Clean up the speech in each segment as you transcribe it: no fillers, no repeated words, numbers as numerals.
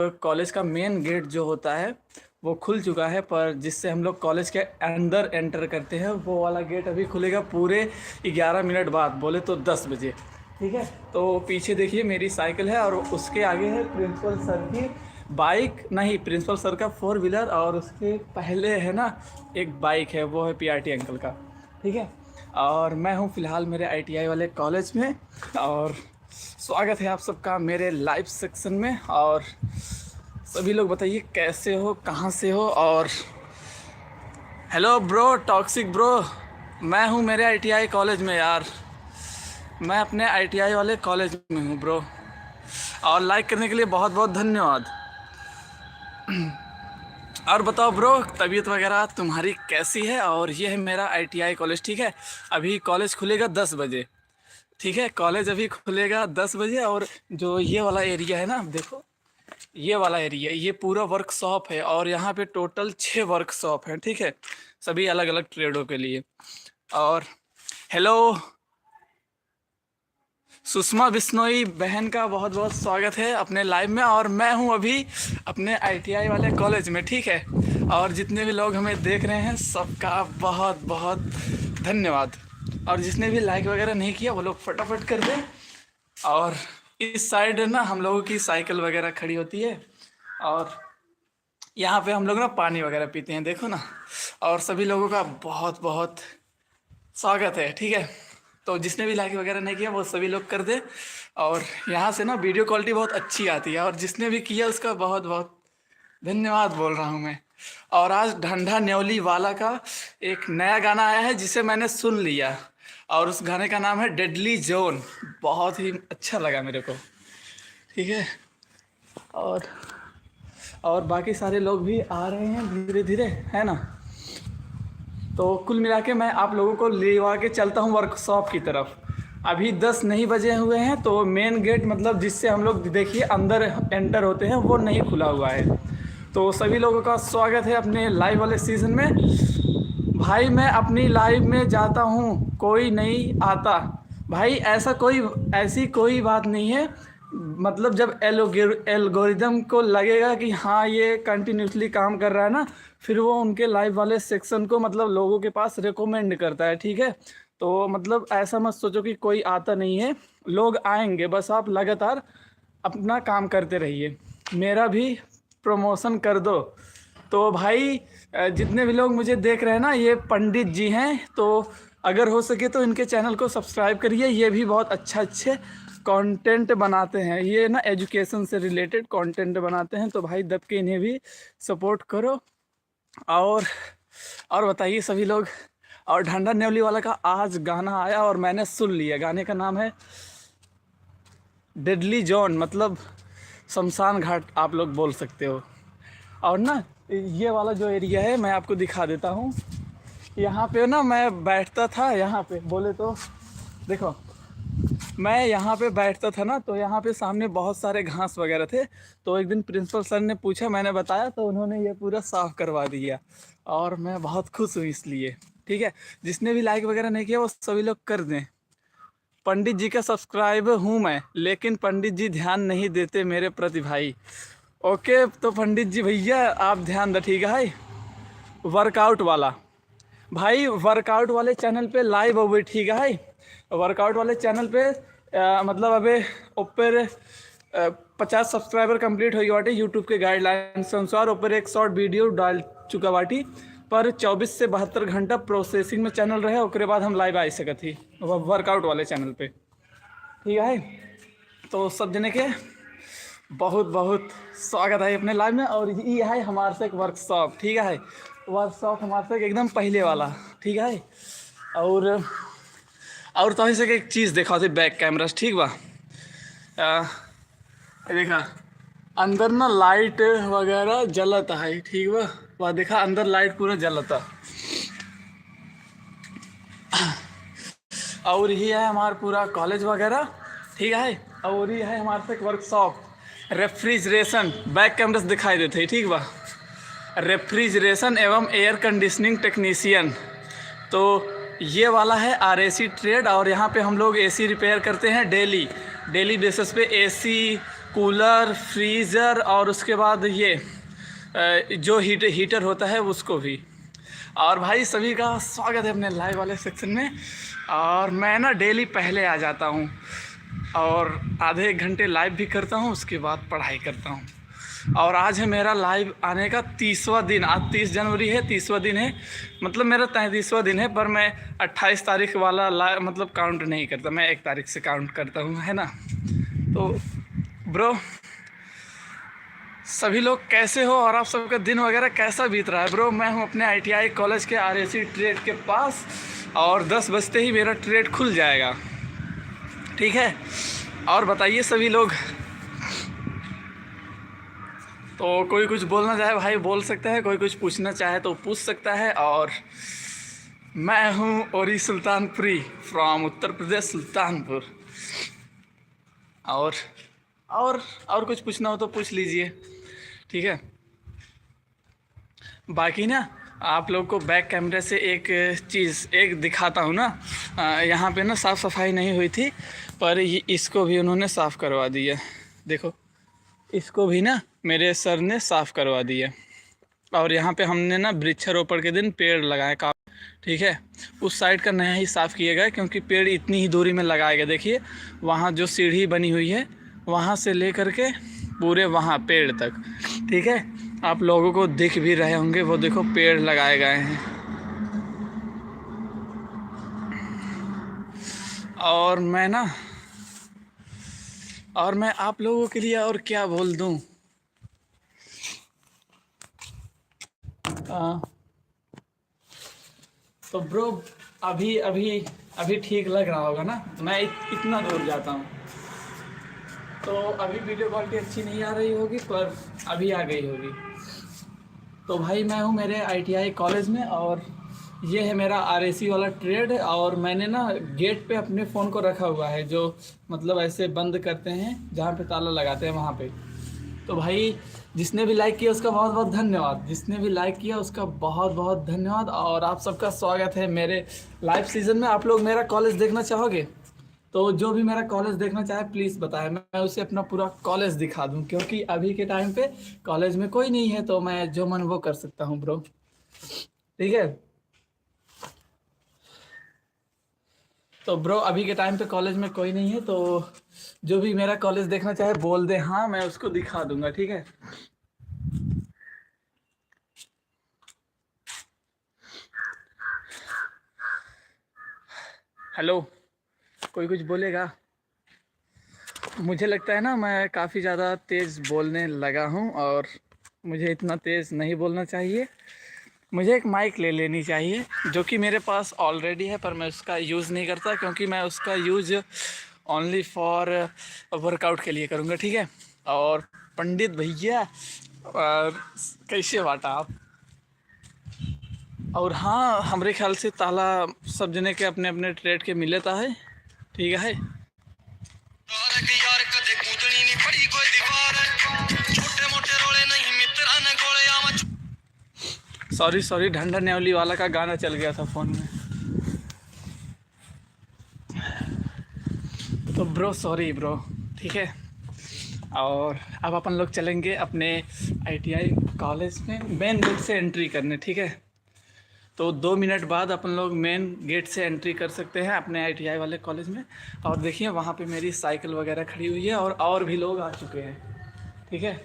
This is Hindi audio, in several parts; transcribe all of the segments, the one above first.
कॉलेज का मेन गेट जो होता है वो खुल चुका है, पर जिससे हम लोग कॉलेज के अंदर एंटर करते हैं वो वाला गेट अभी खुलेगा पूरे 11 मिनट बाद, बोले तो 10 बजे। ठीक है, तो पीछे देखिए मेरी साइकिल है और उसके आगे है प्रिंसिपल सर की बाइक, नहीं प्रिंसिपल सर का 4 व्हीलर, और उसके पहले है ना एक बाइक है, वो है पीआरटी अंकल का। ठीक है, और मैं हूँ फ़िलहाल मेरे आईटीआई वाले कॉलेज में, और स्वागत है आप सबका मेरे लाइव सेक्शन में। और सभी लोग बताइए कैसे हो, कहाँ से हो। और हेलो ब्रो, टॉक्सिक ब्रो, मैं हूँ मेरे आईटीआई कॉलेज में यार, मैं अपने आईटीआई वाले कॉलेज में हूँ ब्रो। और लाइक करने के लिए बहुत बहुत धन्यवाद। और बताओ ब्रो, तबीयत वगैरह तुम्हारी कैसी है। और ये है मेरा आईटीआई कॉलेज। ठीक है, अभी कॉलेज खुलेगा 10 बजे। ठीक है, कॉलेज अभी खुलेगा 10 बजे। और जो ये वाला एरिया है ना, देखो ये वाला एरिया, ये पूरा वर्कशॉप है, और यहाँ पे टोटल 6 वर्कशॉप हैं। ठीक है, सभी अलग अलग ट्रेडों के लिए। और हेलो सुषमा बिश्नोई बहन का बहुत बहुत स्वागत है अपने लाइव में। और मैं हूँ अभी अपने आईटीआई वाले कॉलेज में। ठीक है, और जितने भी लोग हमें देख रहे हैं सबका बहुत बहुत धन्यवाद। और जिसने भी लाइक वगैरह नहीं किया वो लोग फटाफट कर दें। और इस साइड ना हम लोगों की साइकिल वगैरह खड़ी होती है, और यहाँ पे हम लोग ना पानी वगैरह पीते हैं, देखो ना। और सभी लोगों का बहुत बहुत स्वागत है। ठीक है, तो जिसने भी लाइक वगैरह नहीं किया वो सभी लोग कर दे। और यहाँ से ना वीडियो क्वालिटी बहुत अच्छी आती है, और जिसने भी किया उसका बहुत बहुत धन्यवाद बोल रहा हूँ मैं। और आज ढंढा न्योली वाला का एक नया गाना आया है जिसे मैंने सुन लिया, और उस गाने का नाम है डेडली जोन। बहुत ही अच्छा लगा मेरे को। ठीक है, और बाकी सारे लोग भी आ रहे हैं धीरे धीरे, है ना। तो कुल मिला के मैं आप लोगों को लेवा के चलता हूँ वर्कशॉप की तरफ। अभी 10 नहीं बजे हुए हैं, तो मेन गेट मतलब जिससे हम लोग देखिए अंदर एंटर होते हैं वो नहीं खुला हुआ है। तो सभी लोगों का स्वागत है अपने लाइव वाले सीज़न में। भाई मैं अपनी लाइव में जाता हूँ कोई नहीं आता। भाई ऐसी कोई बात नहीं है। मतलब जब एल्गोरिदम को लगेगा कि हाँ ये कंटिन्यूसली काम कर रहा है ना, फिर वो उनके लाइव वाले सेक्शन को मतलब लोगों के पास रिकमेंड करता है। ठीक है, तो मतलब ऐसा मत सोचो कि कोई आता नहीं है, लोग आएंगे, बस आप लगातार अपना काम करते रहिए, मेरा भी प्रमोशन कर दो। तो भाई जितने भी लोग मुझे देख रहे हैं ना, ये पंडित जी हैं, तो अगर हो सके तो इनके चैनल को सब्सक्राइब करिए। ये भी बहुत अच्छे कंटेंट बनाते हैं, ये ना एजुकेशन से रिलेटेड कंटेंट बनाते हैं, तो भाई दब के इन्हें भी सपोर्ट करो। और बताइए सभी लोग। और ढंढा न्योली वाला का आज गाना आया और मैंने सुन लिया। गाने का नाम है डेडली जॉन, मतलब शमशान घाट आप लोग बोल सकते हो। और ना ये वाला जो एरिया है मैं आपको दिखा देता हूँ। यहाँ पे ना मैं बैठता था, यहाँ पे बोले तो देखो, मैं यहाँ पे बैठता था ना, तो यहाँ पे सामने बहुत सारे घास वगैरह थे। तो एक दिन प्रिंसिपल सर ने पूछा, मैंने बताया, तो उन्होंने ये पूरा साफ़ करवा दिया, और मैं बहुत खुश हूँ इसलिए। ठीक है, जिसने भी लाइक वगैरह नहीं किया वो सभी लोग कर दें। पंडित जी का सब्सक्राइबर हूँ मैं, लेकिन पंडित जी ध्यान नहीं देते मेरे प्रति भाई। ओके, तो पंडित जी भैया आप ध्यान रखिएगा। है वर्कआउट वाला भाई, वर्कआउट वाले चैनल पे लाइव हो गई। ठीक है, वर्कआउट वाले चैनल पे मतलब अबे ऊपर 50 सब्सक्राइबर कंप्लीट हो गई यूट्यूब के गाइडलाइंस के अनुसार। ऊपर एक शॉर्ट वीडियो डाल चुका बाटी, पर 24 से 72 घंटा प्रोसेसिंग में चैनल रहे, उसके बाद हम लाइव आ सकत ही वर्कआउट वाले चैनल पे। ठीक है, तो सब जने के बहुत बहुत स्वागत है अपने लाइव में। और ये है हमारे से एक वर्कशॉप। ठीक है, वर्कशॉप हमारे से एकदम पहले वाला। ठीक है, और तो से एक चीज़ देखा थी बैक कैमरा। ठीक बा, देखा अंदर ना लाइट वगैरह जलता है। ठीक बा, वह देखा अंदर लाइट पूरा जलता। और ये है हमारा पूरा कॉलेज वगैरह। ठीक है, और ये है हमारे से एक वर्कशॉप रेफ्रिजरेशन, बैक कैमरा दिखाई देते। ठीक बा, रेफ्रिजरेशन एवं एयर कंडीशनिंग टेक्नीशियन। तो ये वाला है आरएसी ट्रेड, और यहाँ पे हम लोग एसी रिपेयर करते हैं डेली बेसिस पे। एसी कूलर, फ्रीज़र और उसके बाद ये जो हीटर होता है उसको भी। और भाई सभी का स्वागत है अपने लाइव वाले सेक्शन में। और मैं ना डेली पहले आ जाता हूँ और आधे एक घंटे लाइव भी करता हूँ, उसके बाद पढ़ाई करता हूँ। और आज है मेरा लाइव आने का 30वां दिन। आज 30 जनवरी है, 30वां दिन है, मतलब मेरा 33वां दिन है। पर मैं 28 तारीख वाला लाइव मतलब काउंट नहीं करता, मैं 1 तारीख से काउंट करता हूँ, है ना। तो ब्रो सभी लोग कैसे हो और आप सबका दिन वगैरह कैसा बीत रहा है। ब्रो मैं हूँ अपने ITI कॉलेज के RAC ट्रेड के पास और 10 बजते ही मेरा ट्रेड खुल जाएगा, ठीक है। और बताइए सभी लोग, तो कोई कुछ बोलना चाहे भाई बोल सकता है, कोई कुछ पूछना चाहे तो पूछ सकता है। और मैं हूँ ओरी सुल्तानपुरी फ्रॉम उत्तर प्रदेश सुल्तानपुर। और कुछ पूछना हो तो पूछ लीजिए, ठीक है। बाकी ना आप लोग को बैक कैमरे से एक चीज़ एक दिखाता हूँ ना। यहाँ पे ना साफ़ सफाई नहीं हुई थी, पर इसको भी उन्होंने साफ़ करवा दिया। देखो इसको भी ना मेरे सर ने साफ़ करवा दिया। और यहाँ पे हमने ना वृक्षारोपण के दिन पेड़ लगाए का, ठीक है। उस साइड का नया ही साफ़ किया गया क्योंकि पेड़ इतनी ही दूरी में लगाया गया। देखिए वहाँ जो सीढ़ी बनी हुई है वहाँ से ले कर के पूरे वहाँ पेड़ तक, ठीक है। आप लोगों को दिख भी रहे होंगे, वो देखो पेड़ लगाए गए हैं। और मैं आप लोगों के लिए और क्या बोल दूँ। तो ब्रो अभी ठीक लग रहा होगा ना। मैं इतना दूर जाता हूँ तो अभी वीडियो क्वालिटी अच्छी नहीं आ रही होगी, पर अभी आ गई होगी। तो भाई मैं हूँ मेरे ITI कॉलेज में और ये है मेरा RAC वाला ट्रेड। और मैंने ना गेट पे अपने फ़ोन को रखा हुआ है, जो मतलब ऐसे बंद करते हैं जहाँ पे ताला लगाते हैं वहाँ पे। तो भाई जिसने भी लाइक किया उसका बहुत बहुत धन्यवाद, जिसने भी लाइक किया उसका बहुत बहुत धन्यवाद। और आप सबका स्वागत है मेरे लाइव सीज़न में। आप लोग मेरा कॉलेज देखना चाहोगे तो जो भी मेरा कॉलेज देखना चाहे प्लीज़ बताएं, मैं उसे अपना पूरा कॉलेज दिखा दूं। क्योंकि अभी के टाइम पे कॉलेज में कोई नहीं है तो मैं जो मन वो कर सकता हूं ब्रो, ठीक है। तो ब्रो अभी के टाइम पे कॉलेज में कोई नहीं है तो जो भी मेरा कॉलेज देखना चाहे बोल दे, हाँ मैं उसको दिखा दूंगा, ठीक है। हेलो, कोई कुछ बोलेगा। मुझे लगता है ना मैं काफ़ी ज़्यादा तेज़ बोलने लगा हूँ और मुझे इतना तेज़ नहीं बोलना चाहिए। मुझे एक माइक ले लेनी चाहिए जो कि मेरे पास ऑलरेडी है, पर मैं उसका यूज़ नहीं करता क्योंकि मैं उसका यूज़ ओनली फॉर वर्कआउट के लिए करूँगा, ठीक है। और पंडित भैया कैसे बाटा आप। और हाँ हमारे ख्याल से ताला सब जने के अपने अपने ट्रेड के मिलेता है, ठीक है। सॉरी ढंडा नेवली वाला का गाना चल गया था फ़ोन में। तो ब्रो सॉरी ब्रो, ठीक है। और अब अपन लोग चलेंगे अपने ITI कॉलेज में मेन गेट से एंट्री करने, ठीक है। तो 2 मिनट बाद अपन लोग मेन गेट से एंट्री कर सकते हैं अपने ITI वाले कॉलेज में। और देखिए वहाँ पे मेरी साइकिल वगैरह खड़ी हुई है और भी लोग आ चुके हैं, ठीक है।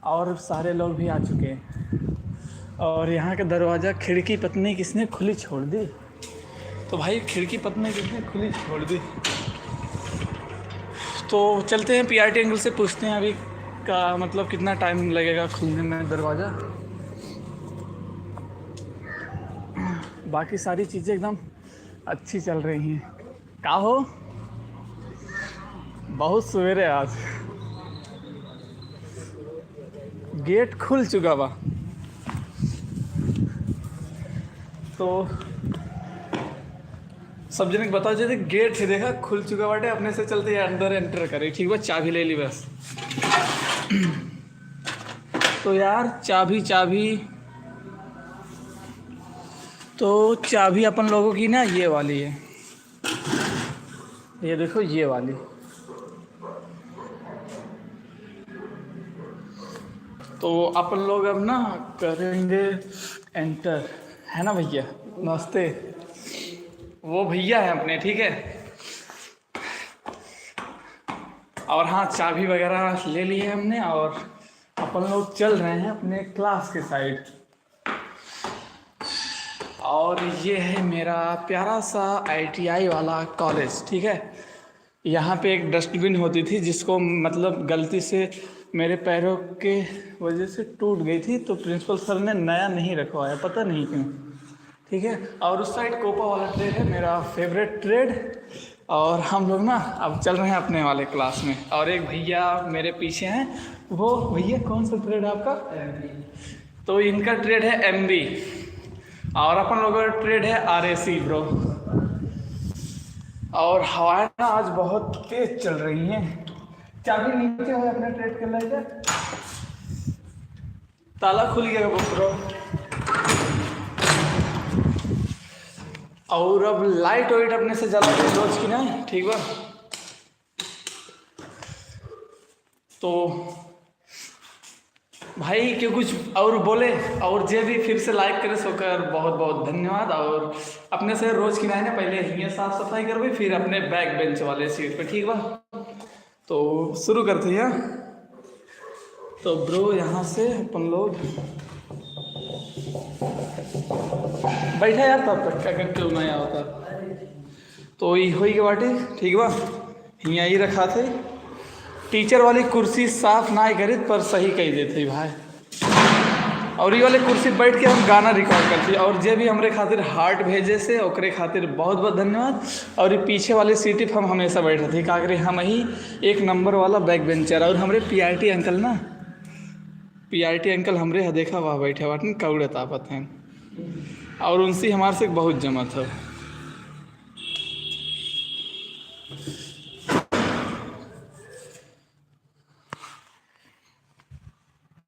और सारे लोग भी आ चुके हैं। और यहाँ का दरवाज़ा खिड़की पतनी किसने खुली छोड़ दी। तो भाई खिड़की पतनी किसने खुली छोड़ दी। तो चलते हैं PRT एंगल से पूछते हैं अभी का मतलब कितना टाइम लगेगा खुलने में दरवाज़ा। बाकी सारी चीज़ें एकदम अच्छी चल रही हैं। का हो बहुत सवेरे आज गेट खुल चुका बा। तो सब जने बताओ जैसे गेट है देखा खुल चुका बाटे, अपने से चलते अंदर एंटर करे, ठीक बा। चाबी ले ली बस। तो यार चाबी अपन लोगों की ना ये वाली है, ये देखो ये वाली। तो अपन लोग अब ना करेंगे एंटर, है ना भैया? नमस्ते। वो भैया है अपने, ठीक है। और हाँ, चाबी वगैरह ले ली है हमने और अपन लोग चल रहे हैं अपने क्लास के साइड। और ये है मेरा प्यारा सा आईटीआई वाला कॉलेज, ठीक है। यहाँ पे एक डस्टबिन होती थी जिसको मतलब गलती से मेरे पैरों के वजह से टूट गई थी, तो प्रिंसिपल सर ने नया नहीं रखवाया, पता नहीं क्यों, ठीक है। और उस साइड कोपा वाला ट्रेड है, मेरा फेवरेट ट्रेड। और हम लोग ना अब चल रहे हैं अपने वाले क्लास में। और एक भैया मेरे पीछे हैं, वो भैया कौन सा ट्रेड है आपका? तो इनका ट्रेड है एमबी और अपन लोगों का ट्रेड है आरएसी ब्रो। और हवाएं ना आज बहुत तेज चल रही हैं। चाबी नीचे हो अपने ट्रेड के लिए, ताला खुल गया ब्रो। और अब लाइट वाइट अपने से जला के रोज की ना, ठीक बा। तो भाई क्यों कुछ और बोले, और जे भी फिर से लाइक करे सोकर बहुत बहुत धन्यवाद। और अपने से रोज की ना पहले ये साफ सफाई करवे, फिर अपने बैक बेंच वाले सीट पे, ठीक बा। तो शुरू करते हैं। तो ब्रो यहाँ से अपन लोग बैठा यार, तब तक क्या करते हो नया होता। तो ये हो के बाटे, ठीक बा। यहाँ ही रखा थे, टीचर वाली कुर्सी साफ ना करी पर सही कही देते भाई। और ये वाले कुर्सी बैठ के हम गाना रिकॉर्ड करते। और जे भी हमारे खातिर हार्ट भेजे से ओकरे खातिर बहुत बहुत धन्यवाद। और ये पीछे वाले सीट पर हम हमेशा बैठे थे, का करे हम ही एक नंबर वाला बैक बेंचर। और हमारे पीआरटी अंकल ना, पीआरटी अंकल हमरे देखा वहाँ बैठे बाटन कौड़े तापत हैं, और उनसे हमारे से बहुत जमा था।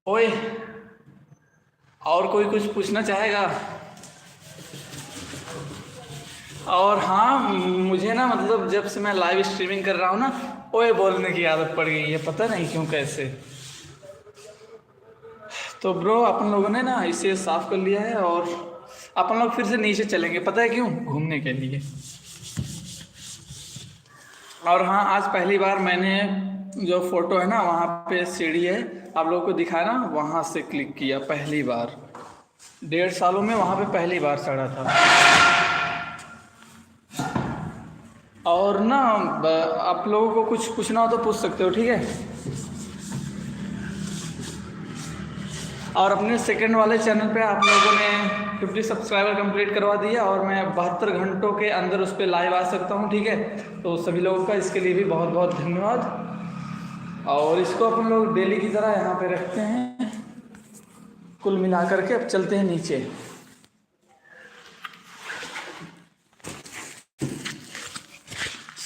ओए, और कोई कुछ पूछना चाहेगा? और हाँ, मुझे ना मतलब जब से मैं लाइव स्ट्रीमिंग कर रहा हूँ ना, ओए बोलने की आदत पड़ गई है, पता नहीं क्यों कैसे। तो ब्रो अपन लोगों ने ना इसे साफ कर लिया है और अपन लोग फिर से नीचे चलेंगे, पता है क्यों? घूमने के लिए। और हाँ, आज पहली बार मैंने जो फोटो है ना, वहाँ पे सीढ़ी है, आप लोगों को दिखाया ना, वहाँ से क्लिक किया पहली बार। 1.5 सालों में वहाँ पे पहली बार चढ़ा था। और ना आप लोगों को कुछ पूछना हो तो पूछ सकते हो, ठीक है। और अपने सेकंड वाले चैनल पे आप लोगों ने 50 सब्सक्राइबर कंप्लीट करवा दिया और मैं 72 घंटों के अंदर उस पर लाइव आ सकता हूँ, ठीक है। तो सभी लोगों का इसके लिए भी बहुत बहुत धन्यवाद। और इसको अपन लोग डेली की तरह यहाँ पे रखते हैं। कुल मिला करके अब चलते हैं नीचे।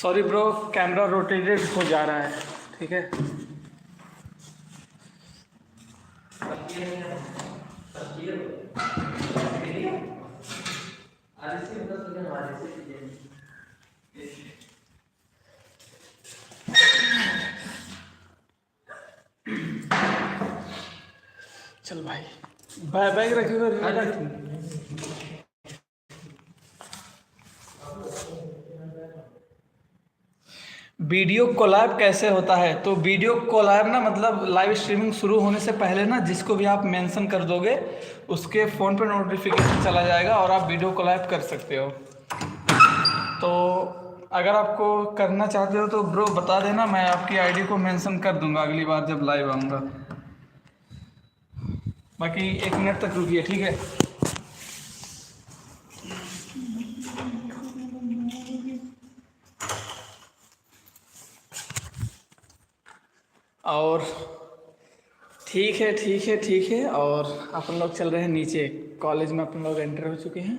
सॉरी ब्रो, कैमरा रोटेटेड हो जा रहा है, ठीक है। चल भाई, बैग रखिएगा। वीडियो कोलैब कैसे होता है? तो वीडियो कोलैब ना मतलब लाइव स्ट्रीमिंग शुरू होने से पहले ना जिसको भी आप मेंशन कर दोगे उसके फ़ोन पे नोटिफिकेशन चला जाएगा और आप वीडियो कोलैब कर सकते हो। तो अगर आपको करना चाहते हो तो ब्रो बता देना, मैं आपकी आईडी को मेंशन कर दूंगा अगली बार जब लाइव आऊँगा। बाकी 1 मिनट तक रुकिए, ठीक है। और ठीक है, ठीक है, ठीक है। और अपन लोग चल रहे हैं नीचे, कॉलेज में अपन लोग एंटर हो चुके हैं।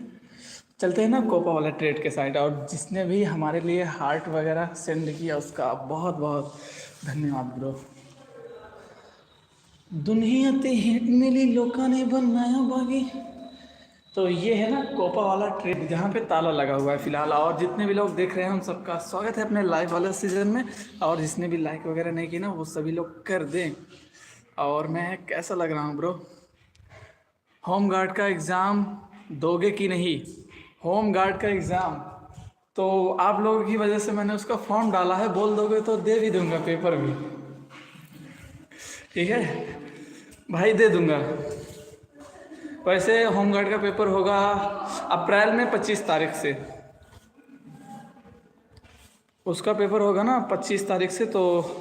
चलते हैं ना कोपा वाला ट्रेड के साइड। और जिसने भी हमारे लिए हार्ट वगैरह सेंड किया उसका बहुत बहुत धन्यवाद ब्रो। दुनिया ते हेट मिली लोका ने बनाया बागी। तो ये है ना कोपा वाला ट्रेड जहाँ पे ताला लगा हुआ है फिलहाल। और जितने भी लोग देख रहे हैं उन सबका स्वागत है अपने लाइव वाले सीजन में। और जिसने भी लाइक वगैरह नहीं की ना वो सभी लोग कर दें, और मैं कैसा लग रहा हूँ ब्रो? होम गार्ड का एग्ज़ाम दोगे कि नहीं? होम गार्ड का एग्ज़ाम तो आप लोगों की वजह से मैंने उसका फॉर्म डाला है, बोल दोगे तो दे भी दूंगा, पेपर भी। ठीक है भाई, दे दूंगा। वैसे होम गार्ड का पेपर होगा अप्रैल में 25 तारीख से। उसका पेपर होगा ना 25 तारीख से, तो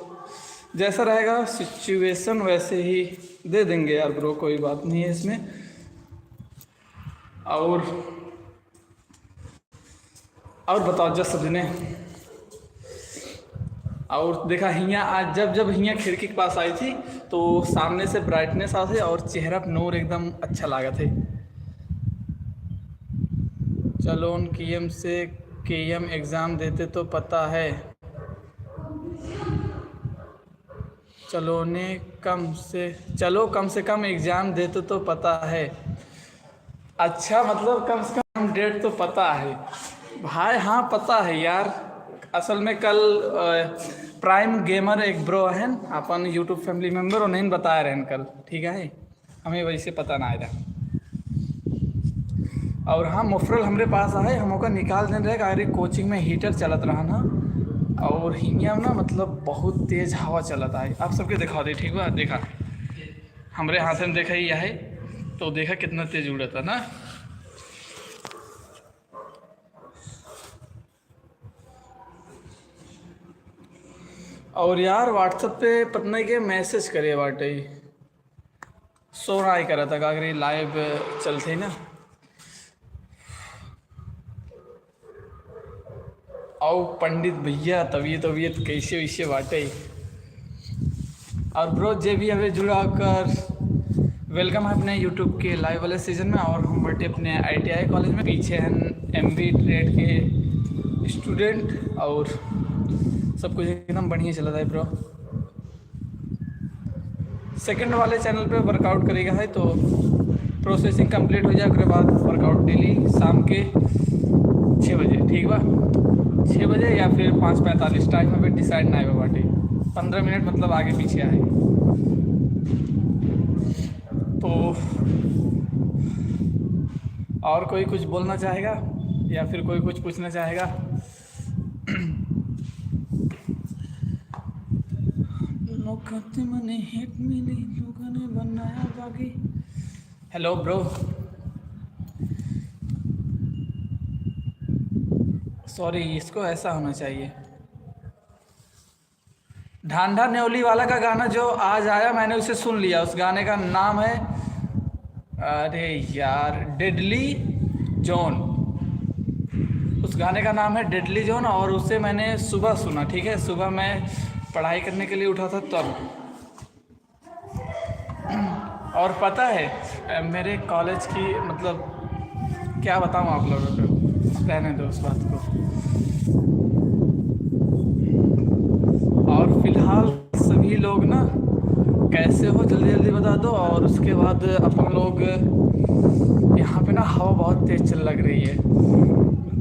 जैसा रहेगा सिचुएशन वैसे ही दे देंगे यार ब्रो, कोई बात नहीं है इसमें। और बताओ जस ने और देखा हियाँ आज जब जब हियाँ खिड़की के पास आई थी तो सामने से ब्राइटनेस आते और चेहरा पर नूर एकदम अच्छा लगा थे। चलो उन केएम से केएम एग्ज़ाम देते तो पता है। चलो कम से कम एग्ज़ाम देते तो पता है। अच्छा, मतलब कम से कम डेट तो पता है भाई। हाँ पता है यार। असल में कल प्राइम गेमर एक ब्रो हैं अपन यूट्यूब फैमिली मेम्बर, उन्हें बताया रहन कल, ठीक है, हमें वैसे पता ना आया। और हाँ मुफरल हमारे पास आए, हम का निकाल देने रहेगा। अरे कोचिंग में हीटर चलत रहा ना, और हिंगिया में ना मतलब बहुत तेज़ हवा चलता है। आप सबके दिखा दे, ठीक बा? देखा हमारे हाथ में, देखा ही है तो देखा कितना तेज़ उड़ता ना। और यार व्हाट्सएप पे पता नहीं के मैसेज करे बाटे, सो ना ही करा था अगर लाइव चलते ना। आओ पंडित भैया, तबीयत कैसे वैसे बाटे। और ब्रो जे भी हमें जुड़ा कर वेलकम है अपने यूट्यूब के लाइव वाले सीज़न में। और हम बैठे अपने आईटीआई कॉलेज में, पीछे हैं एमबी ट्रेड के स्टूडेंट, और सब कुछ एकदम बढ़िया चल रहा है ब्रो। सेकंड वाले चैनल पे वर्कआउट करेगा है तो प्रोसेसिंग कंप्लीट हो जाए, उसके बाद वर्कआउट डेली शाम के 6 बजे, ठीक बा? 6 बजे या फिर 5:45 टाइम में भी डिसाइड ना है बाटे। 15 मिनट मतलब आगे पीछे आए तो। और कोई कुछ बोलना चाहेगा या फिर कोई कुछ पूछना चाहेगा? मने हिट मिली, लोगों ने बनाया बाकी। हेलो ब्रो, सॉरी, इसको ऐसा होना चाहिए। ढांढा न्योली वाला का गाना जो आज आया मैंने उसे सुन लिया। उस गाने का नाम है, अरे यार, डेडली जोन। उस गाने का नाम है डेडली जोन, और उसे मैंने सुबह सुना, ठीक है? सुबह मैं पढ़ाई करने के लिए उठा था तब। और पता है मेरे कॉलेज की, मतलब क्या बताऊँ आप लोगों को, रहने दो उस बात को। और फिलहाल सभी लोग ना कैसे हो जल्दी जल्दी बता दो। और उसके बाद अपन लोग यहाँ पे ना हवा बहुत तेज़ चल लग रही है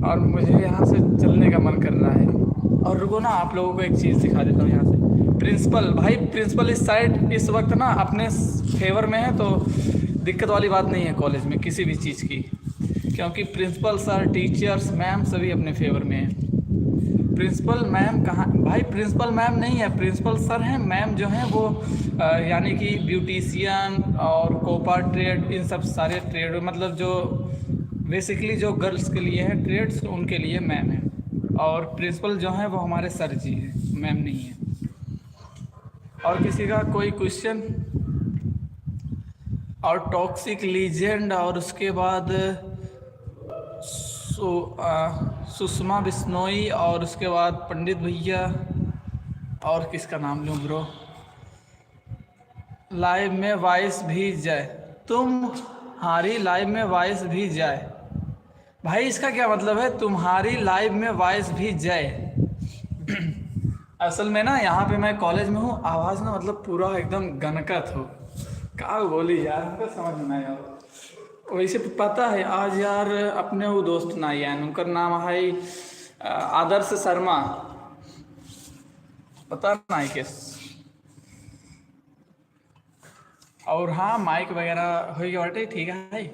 और मुझे यहाँ से चलने का मन कर रहा है। और रुको ना, आप लोगों को एक चीज़ दिखा देता हूँ यहाँ से। प्रिंसिपल भाई, प्रिंसिपल इस साइड इस वक्त ना अपने फेवर में है, तो दिक्कत वाली बात नहीं है कॉलेज में किसी भी चीज़ की, क्योंकि प्रिंसिपल सर, टीचर्स, मैम सभी अपने फेवर में हैं। प्रिंसिपल मैम कहाँ भाई? प्रिंसिपल मैम नहीं है, प्रिंसिपल सर हैं। मैम जो हैं वो यानी कि ब्यूटिशियन और कोपा ट्रेड, इन सब सारे ट्रेड, मतलब जो बेसिकली जो गर्ल्स के लिए है ट्रेड्स, उनके लिए मैम है। और प्रिंसिपल जो हैं वो हमारे सर जी हैं, मैम नहीं है। और किसी का कोई क्वेश्चन? और टॉक्सिक लीजेंड, और उसके बाद सुषमा बिश्नोई, और उसके बाद पंडित भैया, और किसका नाम लूँ ब्रो? लाइव में वॉइस भी जाए, तुम्हारी लाइव में वॉइस भी जाए। भाई इसका क्या मतलब है, तुम्हारी लाइव में वॉइस भी जाए? असल में ना यहाँ पे मैं कॉलेज में हूँ, आवाज़ ना मतलब पूरा एकदम गनकत हो, क्या बोली यार, हमको समझ में नहीं आया। वैसे पता है आज यार अपने वो दोस्त ना आए, उनका नाम है आदर्श शर्मा, पता नहीं किस। और हाँ, माइक वगैरह हो गया बाटे, ठीक है।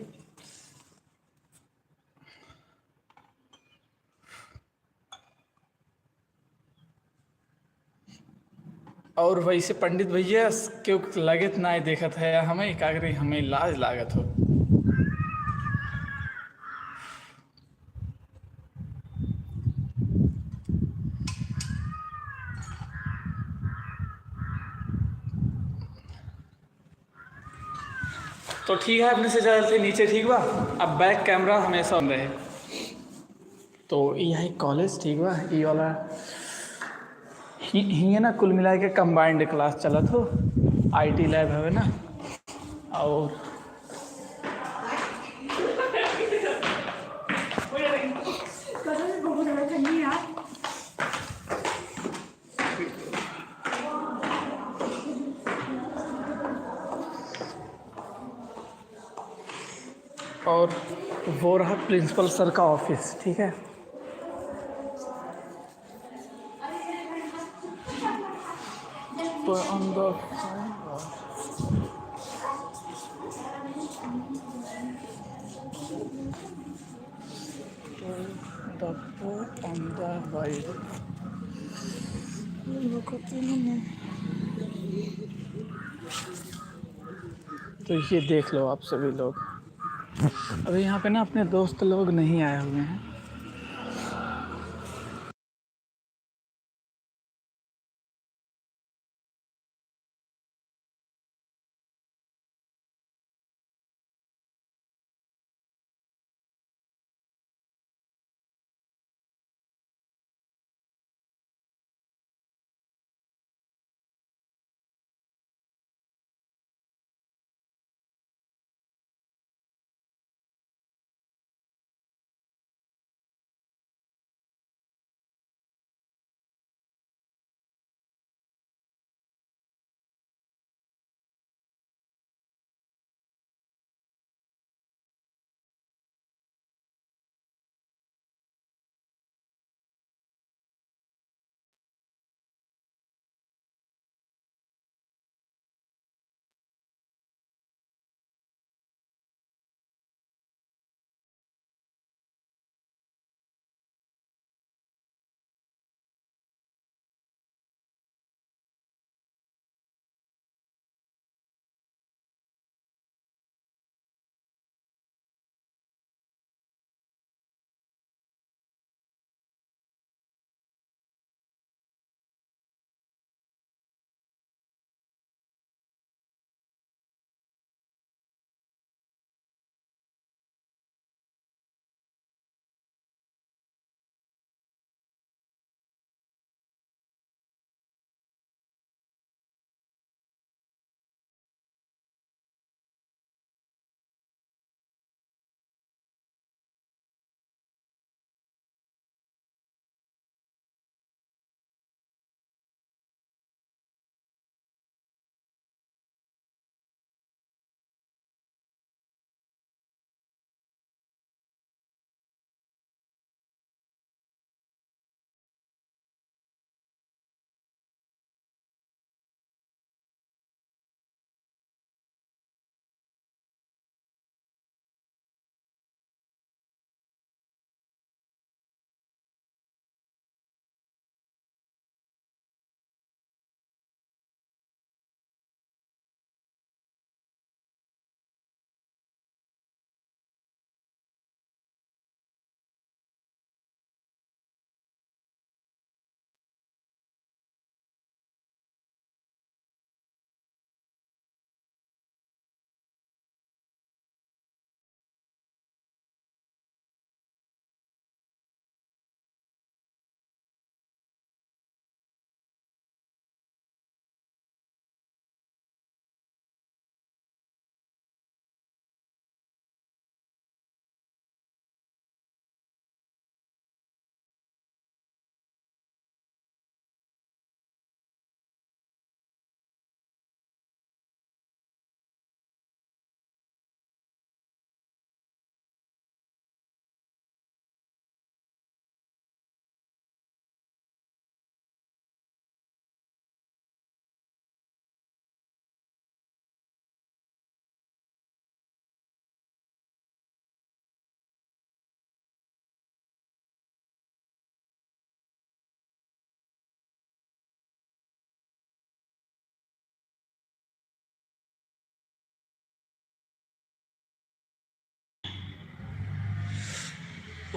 और वैसे पंडित भैया क्यों लगत ना देखत है हमें कागरी हमें लाज लागत हो। तो ठीक है, अपने से चलते नीचे, ठीक बा। अब बैक कैमरा हमेशा ऑन रहे। तो यही कॉलेज ठीक बा, ई वाला ही ना कुल मिला के कंबाइंड क्लास चलत हो। आईटी लैब है ना। और और वो रहा प्रिंसिपल सर का ऑफिस, ठीक है। तो अंदर अंदर भाई तो ये देख लो आप सभी लोग। अभी यहाँ पे ना अपने दोस्त लोग नहीं आए हुए हैं।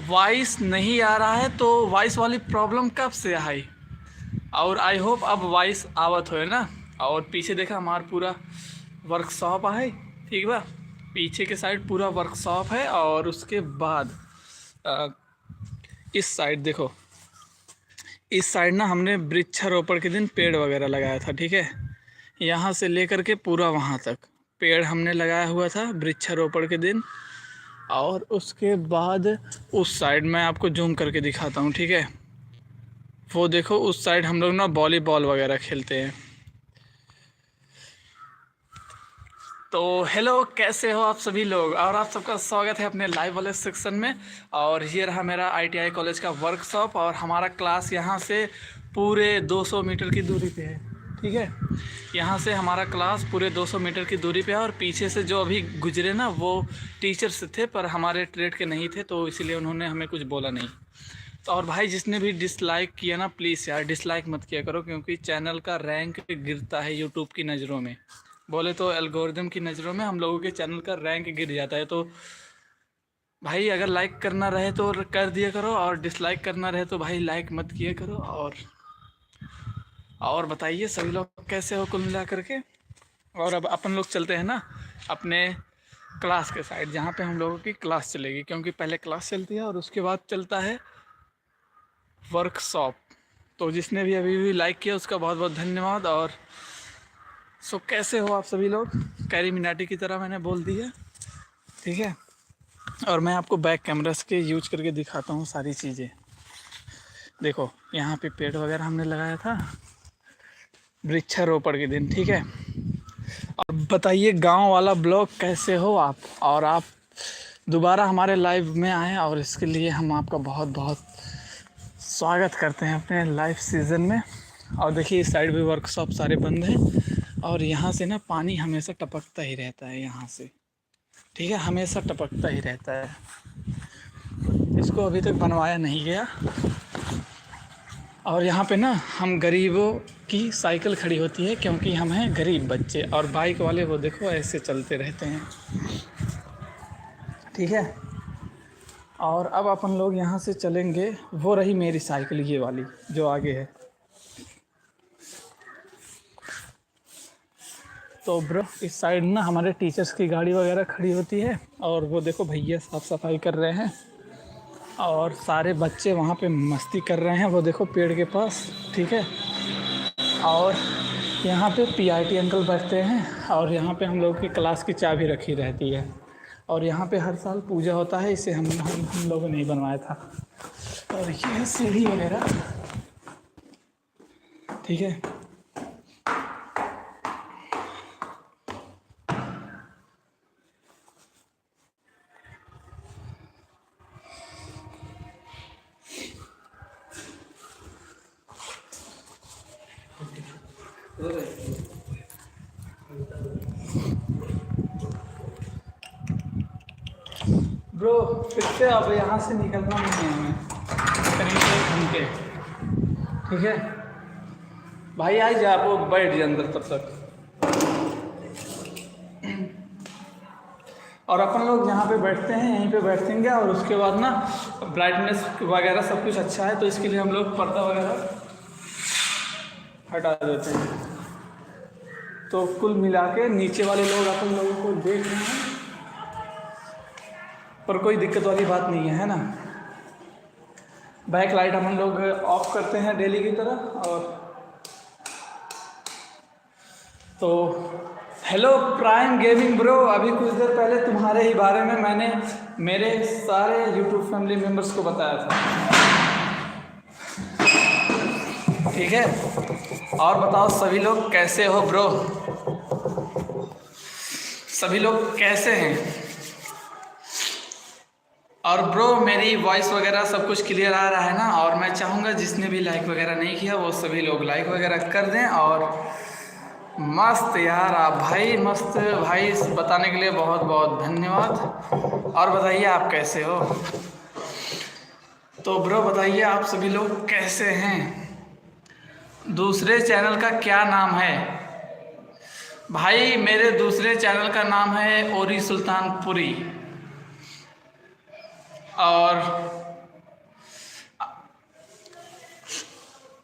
वॉइस नहीं आ रहा है तो वॉइस वाली प्रॉब्लम कब से आई, और आई होप अब वॉइस आवत हो ना। और पीछे देखा हमारा पूरा वर्कशॉप है, ठीक बा। पीछे के साइड पूरा वर्कशॉप है, और उसके बाद अ, इस साइड देखो, इस साइड ना हमने वृक्षारोपण के दिन पेड़ वगैरह लगाया था, ठीक है। यहाँ से लेकर के पूरा वहाँ तक पेड़ हमने लगाया हुआ था वृक्षारोपण के दिन। और उसके बाद उस साइड मैं आपको जूम करके दिखाता हूँ, ठीक है। वो देखो उस साइड हम लोग ना वॉलीबॉल वगैरह खेलते हैं। तो हेलो, कैसे हो आप सभी लोग, और आप सबका स्वागत है अपने लाइव वाले सेक्शन में। और ये रहा मेरा आईटीआई कॉलेज का वर्कशॉप, और हमारा क्लास यहाँ से पूरे 200 मीटर की दूरी पे है, ठीक है। यहाँ से हमारा क्लास पूरे 200 मीटर की दूरी पे है, और पीछे से जो अभी गुजरे ना वो टीचर्स थे, पर हमारे ट्रेड के नहीं थे, तो इसीलिए उन्होंने हमें कुछ बोला नहीं। तो और भाई जिसने भी डिसलाइक किया ना, प्लीज़ यार डिसलाइक मत किया करो, क्योंकि चैनल का रैंक गिरता है यूट्यूब की नज़रों में। बोले तो एल्गोरिदम की नज़रों में हम लोगों के चैनल का रैंक गिर जाता है। तो भाई अगर लाइक करना रहे तो कर दिया करो, और डिसलाइक करना रहे तो भाई लाइक मत किया करो। और बताइए सभी लोग कैसे हो कुल मिला करके। और अब अपन लोग चलते हैं ना अपने क्लास के साइड, जहाँ पे हम लोगों की क्लास चलेगी, क्योंकि पहले क्लास चलती है और उसके बाद चलता है वर्कशॉप। तो जिसने भी अभी भी लाइक किया उसका बहुत बहुत धन्यवाद। और सो कैसे हो आप सभी लोग, कैरी मिनाटी की तरह मैंने बोल दी है, ठीक है। और मैं आपको बैक कैमरा के यूज करके दिखाता हूँ सारी चीज़ें। देखो यहाँ पे पेड़ वगैरह हमने लगाया था वृक्षारोपण के दिन, ठीक है। और बताइए गांव वाला ब्लॉग कैसे हो आप, और आप दोबारा हमारे लाइव में आए, और इसके लिए हम आपका बहुत बहुत स्वागत करते हैं अपने लाइव सीज़न में। और देखिए इस साइड भी वर्कशॉप सारे बंद हैं, और यहाँ से ना पानी हमेशा टपकता ही रहता है यहाँ से, ठीक है, हमेशा टपकता ही रहता है। इसको अभी तक बनवाया नहीं गया। और यहाँ पे ना हम गरीबों की साइकिल खड़ी होती है, क्योंकि हम हैं गरीब बच्चे, और बाइक वाले वो देखो ऐसे चलते रहते हैं, ठीक है। और अब अपन लोग यहाँ से चलेंगे, वो रही मेरी साइकिल ये वाली जो आगे है। तो ब्रो इस साइड ना हमारे टीचर्स की गाड़ी वगैरह खड़ी होती है, और वो देखो भैया साफ़ सफाई कर रहे हैं, और सारे बच्चे वहाँ पे मस्ती कर रहे हैं, वो देखो पेड़ के पास, ठीक है। और यहाँ पे पीआईटी अंकल बैठते हैं, और यहाँ पे हम लोग की क्लास की चाबी रखी रहती है। और यहाँ पे हर साल पूजा होता है, इसे हम लोगों ने ही बनवाया था। और ये है सीढ़ी वगैरह, ठीक है। ब्रो फिर से अब यहाँ से निकलना नहीं है हमें, करीब 1 घंटे, ठीक है। भाई आई जा, वो बैठ जाए अंदर तब तक। और अपन लोग जहाँ पे बैठते हैं यहीं पे बैठेंगे, और उसके बाद ना ब्राइटनेस वगैरह सब कुछ अच्छा है, तो इसके लिए हम लोग पर्दा वगैरह हटा देते हैं। तो कुल मिला के नीचे वाले लोग अपन लोगों को देख रहे हैं, पर कोई दिक्कत वाली बात नहीं है ना। बैक लाइट हम लोग ऑफ करते हैं डेली की तरह। और तो हेलो प्राइम गेमिंग ब्रो, अभी कुछ देर पहले तुम्हारे ही बारे में मैंने मेरे सारे यूट्यूब फैमिली मेम्बर्स को बताया था, ठीक है। और बताओ सभी लोग कैसे हो ब्रो, सभी लोग कैसे हैं। और ब्रो मेरी वॉइस वगैरह सब कुछ क्लियर आ रहा है ना। और मैं चाहूँगा जिसने भी लाइक वगैरह नहीं किया वो सभी लोग लाइक वगैरह कर दें। और मस्त यार, आप भाई मस्त भाई, बताने के लिए बहुत बहुत धन्यवाद। और बताइए आप कैसे हो। तो ब्रो बताइए आप सभी लोग कैसे हैं। दूसरे चैनल का क्या नाम है भाई। मेरे दूसरे चैनल का नाम है ओरी सुल्तानपुरी। और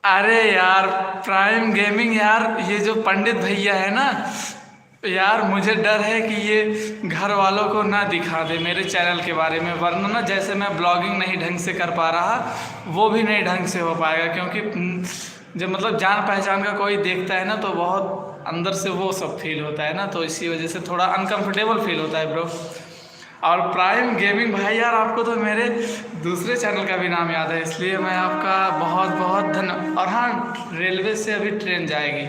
अरे यार प्राइम गेमिंग यार, ये जो पंडित भैया है ना यार, मुझे डर है कि ये घर वालों को ना दिखा दे मेरे चैनल के बारे में, वरना ना जैसे मैं ब्लॉगिंग नहीं ढंग से कर पा रहा वो भी नहीं ढंग से हो पाएगा, क्योंकि जब मतलब जान पहचान का कोई देखता है ना तो बहुत अंदर से वो सब फील होता है ना, तो इसी वजह से थोड़ा अनकंफर्टेबल फील होता है ब्रो। और प्राइम गेमिंग भाई यार, आपको तो मेरे दूसरे चैनल का भी नाम याद है, इसलिए मैं आपका बहुत बहुत धन्यवाद। और हाँ, रेलवे से अभी ट्रेन जाएगी।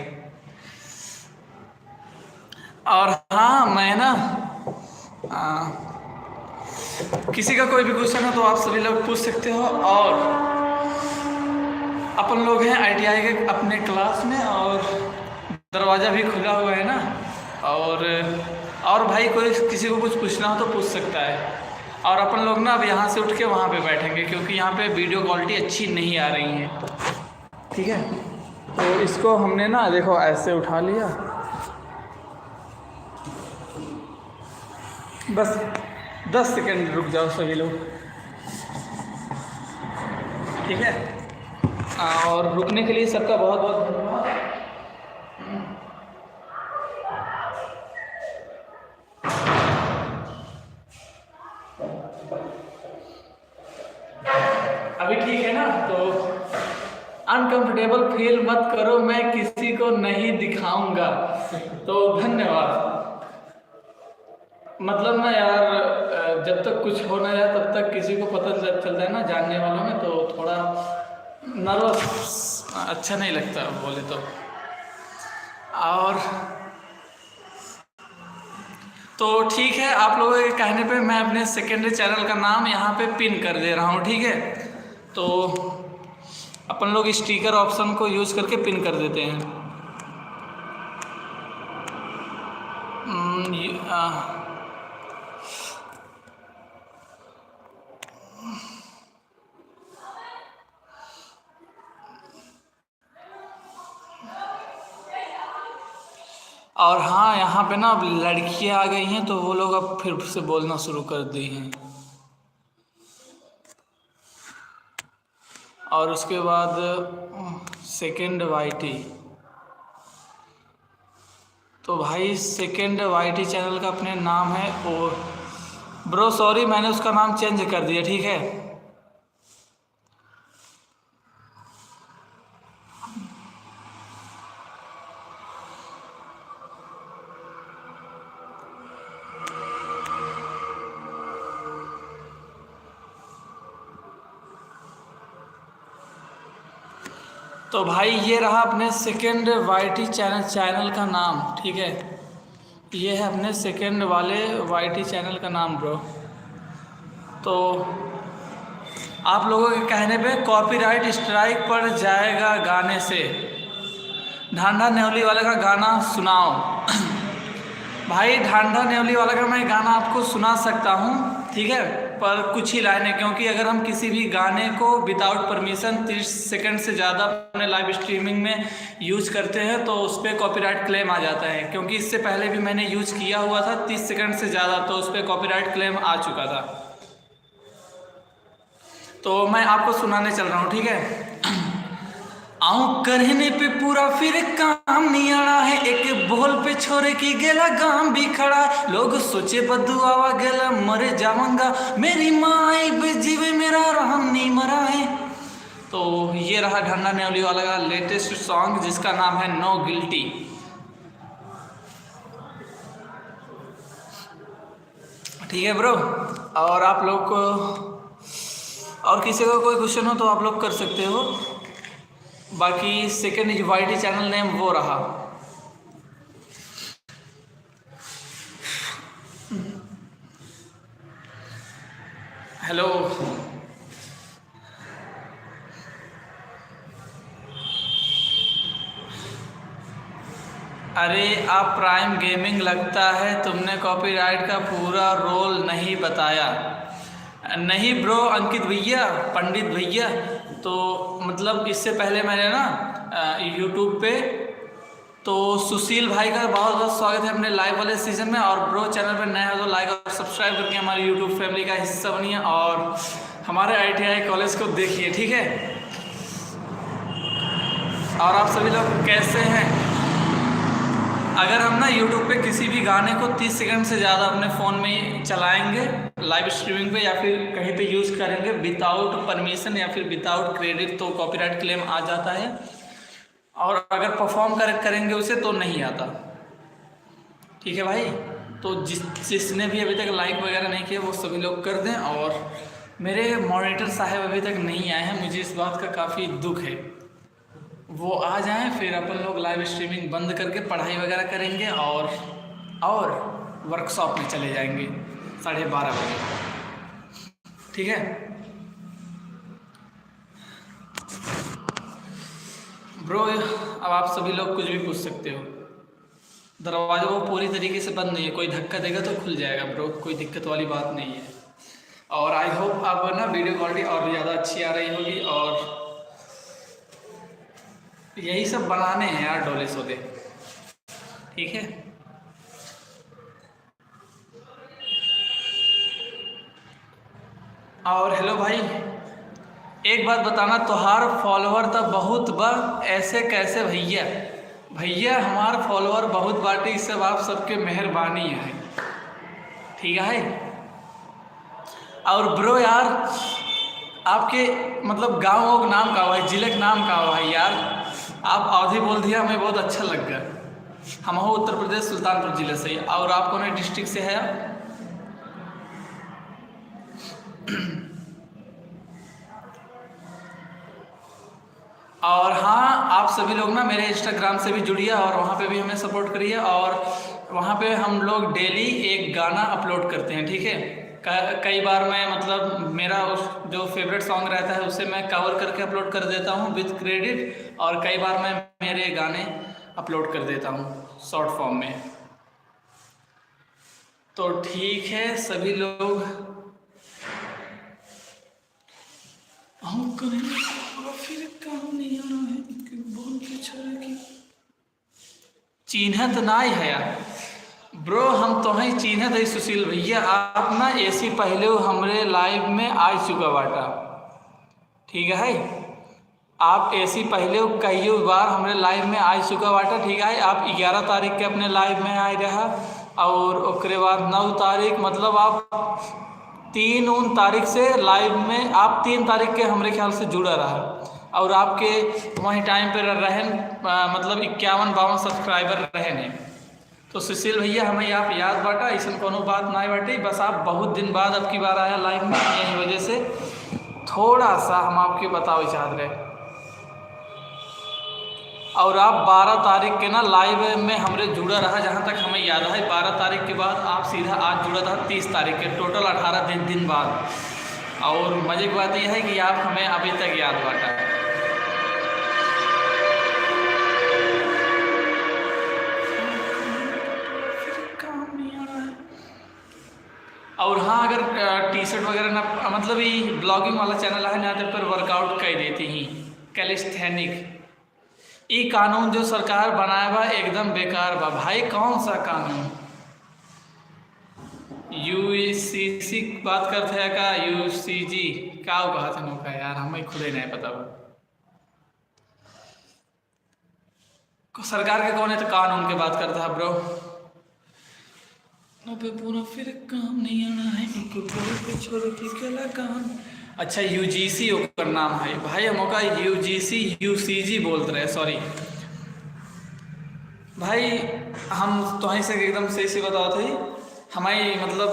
और हाँ मैं ना किसी का कोई भी क्वेश्चन हो तो आप सभी लोग पूछ सकते हो। और अपन लोग हैं आईटीआई के अपने क्लास में, और दरवाज़ा भी खुला हुआ है ना, और भाई कोई किसी को कुछ पूछना हो तो पूछ सकता है। और अपन लोग ना अब यहाँ से उठ के वहाँ पे बैठेंगे, क्योंकि यहाँ पे वीडियो क्वालिटी अच्छी नहीं आ रही है, ठीक है। तो इसको हमने ना देखो ऐसे उठा लिया, बस 10 सेकंड रुक जाओ सभी लोग, ठीक है। और रुकने के लिए सबका बहुत बहुत धन्यवाद। अभी ठीक है ना, तो अनकंफर्टेबल फील मत करो, मैं किसी को नहीं दिखाऊंगा, तो धन्यवाद। मतलब ना यार, जब तक कुछ हो ना जाए तब तक किसी को पता चलता है ना जानने वालों में, तो थोड़ा नर्वस अच्छा नहीं लगता बोले तो। और तो ठीक है, आप लोगों के कहने पे मैं अपने सेकेंडरी चैनल का नाम यहाँ पे पिन कर दे रहा हूँ, ठीक है। तो अपन लोग स्टिकर ऑप्शन को यूज करके पिन कर देते हैं। और हाँ, यहाँ पे ना अब लड़कियाँ आ गई हैं, तो वो लोग अब फिर से बोलना शुरू कर दी हैं। और उसके बाद सेकेंड वाईटी, तो भाई सेकेंड वाईटी चैनल का अपने नाम है, और ब्रो सॉरी मैंने उसका नाम चेंज कर दिया, ठीक है। तो भाई ये रहा अपने सेकेंड वाईटी चैनल का नाम, ठीक है। ये है अपने सेकेंड वाले वाईटी चैनल का नाम ब्रो। तो आप लोगों के कहने पे कॉपीराइट स्ट्राइक पड़ जाएगा गाने से, ढांढा न्योली वाले का गाना सुनाओ। भाई ढांढा न्योली वाला का मैं गाना आपको सुना सकता हूँ, ठीक है, पर कुछ ही लाइनें, क्योंकि अगर हम किसी भी गाने को विदाउट परमिशन 30 सेकंड से ज़्यादा अपने लाइव स्ट्रीमिंग में यूज करते हैं तो उस पर कॉपीराइट क्लेम आ जाता है। क्योंकि इससे पहले भी मैंने यूज किया हुआ था 30 सेकंड से ज़्यादा, तो उस पर कॉपीराइट क्लेम आ चुका था। तो मैं आपको सुनाने चल रहा हूँ, ठीक है। आऊं करने पे पूरा फिर काम नहीं आना है, एक बोल पे छोरे की गेला गांव भी खड़ा है, लोग सोचे बदुआवा गेला मरे जाऊंगा, मेरी माई बेजीवे मेरा रहम नहीं मरा है। तो ये रहा ढांढा न्योली वाला का लेटेस्ट सॉन्ग, जिसका नाम है नो गिल्टी। ठीक है ब्रो। और आप लोग को और किसी का कोई क्वेश्चन हो तो आप लोग कर सकते हो। बाकी सेकेंड वाईटी चैनल नेम वो रहा। हेलो, अरे आप प्राइम गेमिंग, लगता है तुमने कॉपीराइट का पूरा रोल नहीं बताया। नहीं ब्रो अंकित भैया, पंडित भैया, तो मतलब इससे पहले मैंने ना यूट्यूब पे, तो सुशील भाई का बहुत बहुत स्वागत है अपने लाइव वाले सीजन में। और ब्रो चैनल पर नए हो तो लाइक और सब्सक्राइब करके हमारे यूट्यूब फैमिली का हिस्सा बनिए और हमारे आईटीआई कॉलेज को देखिए, ठीक है। और आप सभी लोग कैसे हैं? अगर हम ना YouTube पे किसी भी गाने को 30 सेकंड से ज़्यादा अपने फ़ोन में चलाएंगे लाइव स्ट्रीमिंग पे या फिर कहीं पे यूज़ करेंगे विदाउट परमिशन या फिर विदाउट क्रेडिट तो कॉपीराइट क्लेम आ जाता है। और अगर परफॉर्म करेंगे उसे तो नहीं आता। ठीक है भाई, तो जिसने भी अभी तक लाइक वगैरह नहीं किया वो सभी लोग कर दें। और मेरे मॉनिटर साहब अभी तक नहीं आए हैं, मुझे इस बात का काफ़ी दुख है। वो आ जाएं फिर अपन लोग लाइव स्ट्रीमिंग बंद करके पढ़ाई वगैरह करेंगे और वर्कशॉप में चले जाएंगे 12:30 बजे। ठीक है ब्रो, अब आप सभी लोग कुछ भी पूछ सकते हो। दरवाजा वो पूरी तरीके से बंद नहीं है, कोई धक्का देगा तो खुल जाएगा ब्रो, कोई दिक्कत वाली बात नहीं है। और आई होप अब ना वीडियो क्वालिटी और ज़्यादा अच्छी आ रही होगी। और यही सब बनाने हैं यार डोले सोले। ठीक है, और हेलो भाई, एक बात बताना, तोहार फॉलोअर तो बहुत बा, ऐसे कैसे भैया? भैया हमार फॉलोअर बहुत बाटे, इस सब आप सबके मेहरबानी है। ठीक है। और ब्रो यार, आपके मतलब गाँव का नाम का हुआ है, जिले का नाम का हुआ है यार? आप अवधि बोल दिया, हमें बहुत अच्छा लग गया। हम हो उत्तर प्रदेश सुल्तानपुर जिले से। और आप कौन डिस्ट्रिक्ट से है? और हाँ, आप सभी लोग ना मेरे इंस्टाग्राम से भी जुड़िए और वहाँ पे भी हमें सपोर्ट करिए। और वहाँ पे हम लोग डेली एक गाना अपलोड करते हैं। ठीक है, कई बार मैं मतलब मेरा उस जो फेवरेट सॉन्ग रहता है उसे मैं कवर करके अपलोड कर देता हूँ विद क्रेडिट, और कई बार मैं मेरे गाने अपलोड कर देता हूँ शॉर्ट फॉर्म में। तो ठीक है सभी लोग, फिर काम नहीं आ रहा है, बहुत अच्छा है। चिन्हत नाई है यार ब्रो, हम तो हैं चिन्हत है सुशील भैया। आप ना ऐसी पहले हमरे लाइव में आ चुका बाटा। ठीक है, आप ऐसी पहले कई बार हमारे लाइव में आ चुका बाटा। ठीक है, आप 11 तारीख के अपने लाइव में आए रहा, और उसके बाद 9 तारीख, मतलब आप 3 तारीख से लाइव में, आप 3 तारीख के हमारे ख्याल से जुड़ा रहा। और आपके वहीं टाइम पर रहे मतलब 51-52 सब्सक्राइबर रहे नहीं। तो सुशील भैया हमें आप याद बाटा, ऐसा कोनो बात ना बाटे, बस आप बहुत दिन बाद अब की बार आया लाइव में, यही वजह से थोड़ा सा हम आपके बताओ चाहते रहे। और आप 12 तारीख के ना लाइव में हमरे जुड़ा रहा, जहाँ तक हमें याद है 12 तारीख के बाद आप सीधा आज जुड़ा था 30 तारीख के, टोटल 18 दिन बाद। और मज़े की बात यह है कि आप हमें अभी तक याद बाटा। और हाँ, अगर टी शर्ट वगैरह ना, मतलब ये ब्लॉगिंग वाला चैनल है ना, पर वर्कआउट कर देती ही कैलिस्थेनिक। ये कानून जो सरकार बनाया बा एकदम बेकार बा भाई। कौन सा कानून? UCC बात करते हैं का? UCG क्या कहा था नौका यार, हमें खुद ही नहीं पता। सरकार के कौन है तो कानून की बात करता है ब्रो। पे पूरा फिर काम नहीं आना है, छोड़ के केला काम। अच्छा, UGC ओकर नाम है भाई, हम का UGC UCG बोलते रहे, सॉरी भाई। हम तो से एकदम सही बताओ थे, हमारी मतलब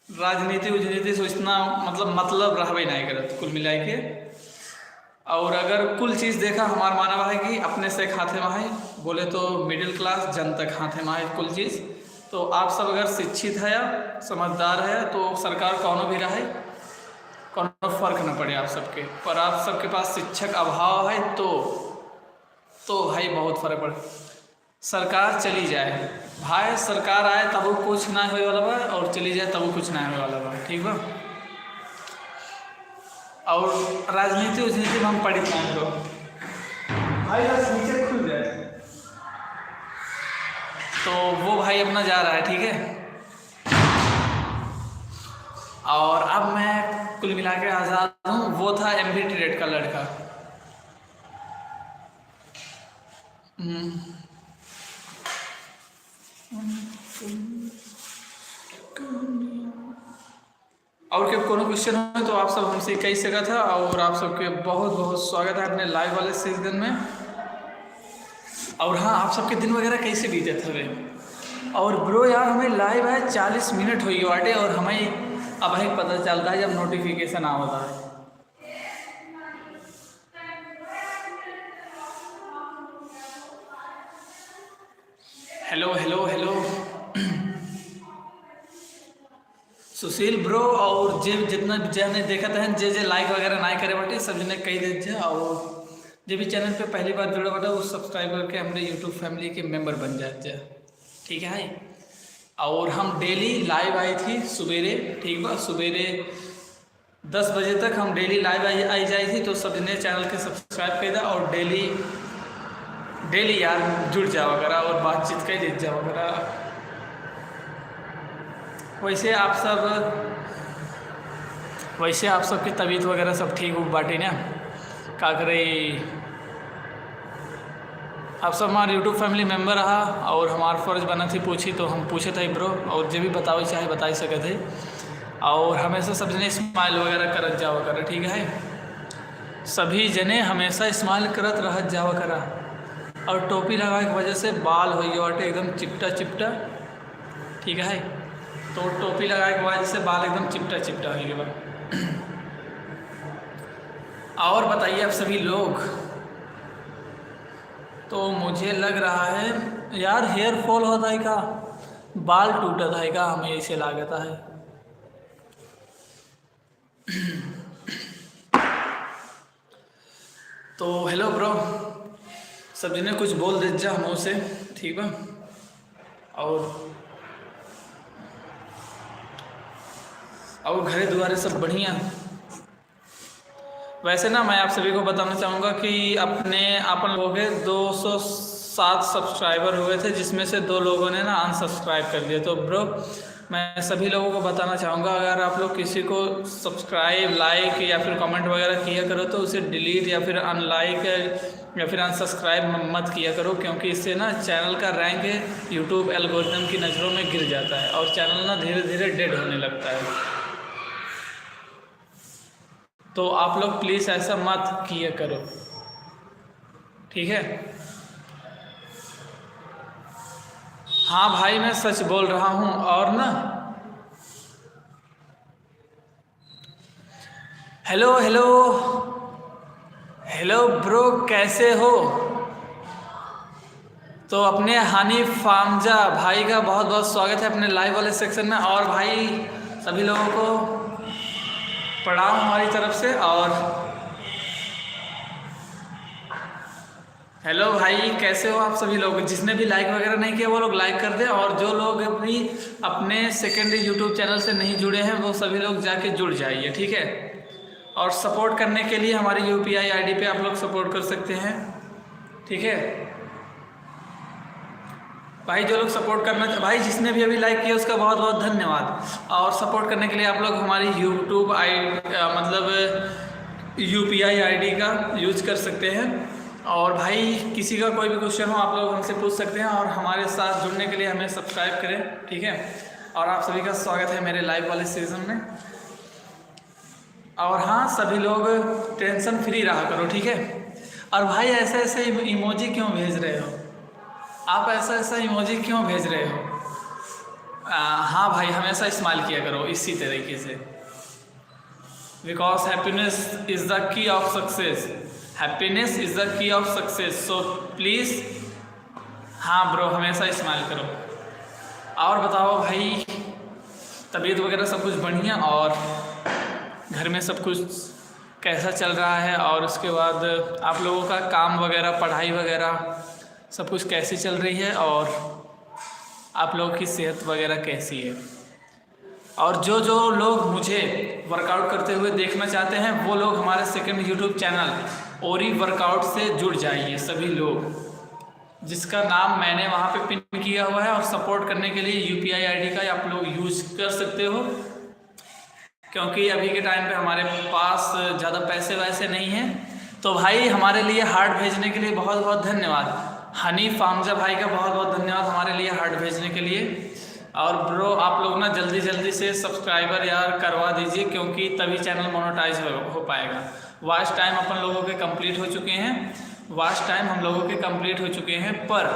राजनीति से इतना मतलब रहबे नहीं करत कुल मिला के। और अगर कुल चीज़ देखा, हमारा मानव है कि अपने से खाते में है, बोले तो मिडिल क्लास जन तक खाते में है कुल चीज़। तो आप सब अगर शिक्षित है या समझदार है तो सरकार कौनो भी रहे, कौनो फर्क न पड़े आप सबके। पर आप सबके पास शिक्षक अभाव है तो भाई बहुत फर्क पड़े। सरकार चली जाए भाई, सरकार आए तब वो कुछ ना होने वाला बा, और चली जाए तब वो कुछ ना होने वाला बा। ठीक बा। और राजनीति में हम पढ़ी तो भाई बस नीचे खुल जाए तो वो भाई अपना जा रहा है। ठीक है, और अब मैं कुल मिला के आज़ाद हूँ। वो था MB ट्रेड का लड़का, और क्या कोनो क्वेश्चन हो तो आप सब हमसे कह सका था। और आप सबके बहुत बहुत स्वागत है अपने लाइव वाले सीजन में। और हाँ, आप सबके दिन वगैरह कैसे बीते थे? और ब्रो यार, हमें लाइव है 40 मिनट हुई बाटे और हमें अब ही पता चलता है जब नोटिफिकेशन आता है। हेलो हेलो हेलो सुशील ब्रो, और जे जितना जने देखा था जे लाइक वगैरह ना करे बाटे सब जने कही दे। और जे भी चैनल पे पहली बार जुड़ा बाटे वो सब्सक्राइब करके हमारे यूट्यूब फैमिली के मेंबर बन जाए। ठीक है। और हम डेली लाइव आई थी सवेरे, ठीक बा, सवेरे 10 बजे तक हम डेली लाइव आई जाई थी। तो सब जने चैनल के सब्सक्राइब कर दा और डेली यार जुड़ जाओ करा और बातचीत कर दे जाओ करा। वैसे आप सबकी तबीयत वगैरह सब ठीक हो बाटे ना? का करे, आप सब हमारे यूट्यूब फैमिली मेंबर रहा और हमारा फ़र्ज बना थी पूछी तो हम पूछे थे ब्रो, और जो भी बताओ चाहे बता सके थे। और हमेशा सब जने स्माइल वगैरह करत जावा करा, ठीक है? सभी जने हमेशा स्माइल करत रहत जावा करा। और टोपी लगाए की वजह से बाल हो गए एकदम चिपटा, ठीक है? तो टोपी लगाए के वजह से बाल एकदम चिपटा हो गया। और बताइए आप सभी लोग। तो मुझे लग रहा है यार हेयर फॉल होता है का, बाल टूटता है का, हमें ऐसे लागता है। तो हेलो ब्रो, सब जने कुछ बोल दे जा मुँह से, ठीक है? और घरे दुआरे सब बढ़िया। वैसे ना मैं आप सभी को बताना चाहूँगा कि अपन लोगों के 207 सब्सक्राइबर हुए थे, जिसमें से 2 लोगों ने ना अनसब्सक्राइब कर दिया। तो ब्रो मैं सभी लोगों को बताना चाहूँगा, अगर आप लोग किसी को सब्सक्राइब, लाइक या फिर कमेंट वगैरह किया करो तो उसे डिलीट या फिर अनलाइक या फिर अनसब्सक्राइब मत किया करो, क्योंकि इससे ना चैनल का रैंक यूट्यूब एल्गोरिथम की नज़रों में गिर जाता है और चैनल ना धीरे धीरे डेड होने लगता है। तो आप लोग प्लीज़ ऐसा मत किया करो, ठीक है? हाँ भाई, मैं सच बोल रहा हूँ। और ना हेलो ब्रो, कैसे हो? तो अपने हानिफ फामजा भाई का बहुत बहुत स्वागत है अपने लाइव वाले सेक्शन में। और भाई सभी लोगों को प्रणाम हमारी तरफ से। और हेलो भाई, कैसे हो आप सभी लोग? जिसने भी लाइक वगैरह नहीं किया वो लोग लाइक कर दे, और जो लोग भी अपने सेकेंडरी यूट्यूब चैनल से नहीं जुड़े हैं वो सभी लोग जाके जुड़ जाइए, ठीक है? और सपोर्ट करने के लिए हमारी UPI ID पे आप लोग सपोर्ट कर सकते हैं, ठीक है भाई? जो लोग सपोर्ट करना, भाई जिसने भी अभी लाइक किया उसका बहुत बहुत धन्यवाद। और सपोर्ट करने के लिए आप लोग हमारी यूट्यूब UPI ID का यूज कर सकते हैं। और भाई किसी का कोई भी क्वेश्चन हो आप लोग हमसे पूछ सकते हैं, और हमारे साथ जुड़ने के लिए हमें सब्सक्राइब करें, ठीक है? और आप सभी का स्वागत है मेरे लाइव वाले सीजन में। और हाँ, सभी लोग टेंशन फ्री रहा करो, ठीक है? और भाई ऐसे इमोजी क्यों भेज रहे हो आप? ऐसा इमोजी क्यों भेज रहे हो? हाँ भाई, हमेशा स्माइल किया करो इसी तरीके से, because happiness is the key of success. Happiness is the key of success. So please, हाँ ब्रो, हमेशा स्माइल करो। और बताओ भाई, तबीयत वगैरह सब कुछ बढ़िया? और घर में सब कुछ कैसा चल रहा है? और उसके बाद आप लोगों का काम वगैरह, पढ़ाई वगैरह सब कुछ कैसी चल रही है? और आप लोगों की सेहत वगैरह कैसी है? और जो लोग मुझे वर्कआउट करते हुए देखना चाहते हैं वो लोग हमारे सेकंड यूट्यूब चैनल ओरी वर्कआउट से जुड़ जाइए सभी लोग, जिसका नाम मैंने वहाँ पे पिन किया हुआ है। और सपोर्ट करने के लिए UPI ID का आप लोग यूज कर सकते हो, क्योंकि अभी के टाइम पे हमारे पास ज़्यादा पैसे वैसे नहीं हैं। तो भाई हमारे लिए हार्ट भेजने के लिए बहुत बहुत धन्यवाद। हनी फामजा भाई का बहुत बहुत धन्यवाद हमारे लिए हार्ट भेजने के लिए। और ब्रो आप लोग ना जल्दी जल्दी से सब्सक्राइबर यार करवा दीजिए, क्योंकि तभी चैनल मोनेटाइज हो पाएगा। वॉच टाइम अपन लोगों के कंप्लीट हो चुके हैं, वॉच टाइम हम लोगों के कंप्लीट हो चुके हैं, पर